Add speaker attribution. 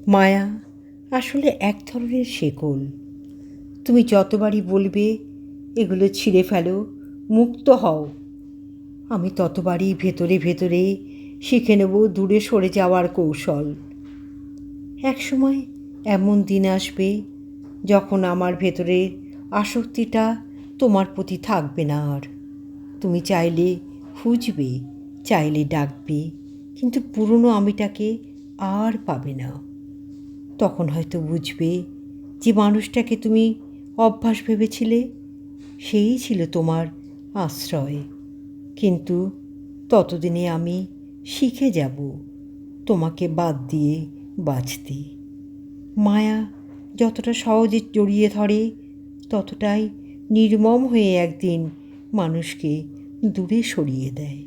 Speaker 1: মায়া আসলে এক ধরনের শেকল। তুমি যতবারই বলবে এগুলো ছিঁড়ে ফেলো, মুক্ত হও, আমি ততবারই ভেতরে ভেতরে শিখে নেব দূরে সরে যাওয়ার কৌশল। একসময় এমন দিন আসবে যখন আমার ভেতরের আসক্তিটা তোমার প্রতি থাকবে না আর। তুমি চাইলে খুঁজবে, চাইলে ডাকবে, কিন্তু পুরনো আমিটাকে আর পাবে না। তখন হয়তো বুঝবে যে মানুষটাকে তুমি অভ্যাস ভেবেছিলে সেই ছিল তোমার আশ্রয়। কিন্তু ততদিনে আমি শিখে যাব তোমাকে বাদ দিয়ে বাঁচতে। মায়া যতটা সহজে জড়িয়ে ধরে ততটাই নির্মম হয়ে একদিন মানুষকে দূরে সরিয়ে দেয়।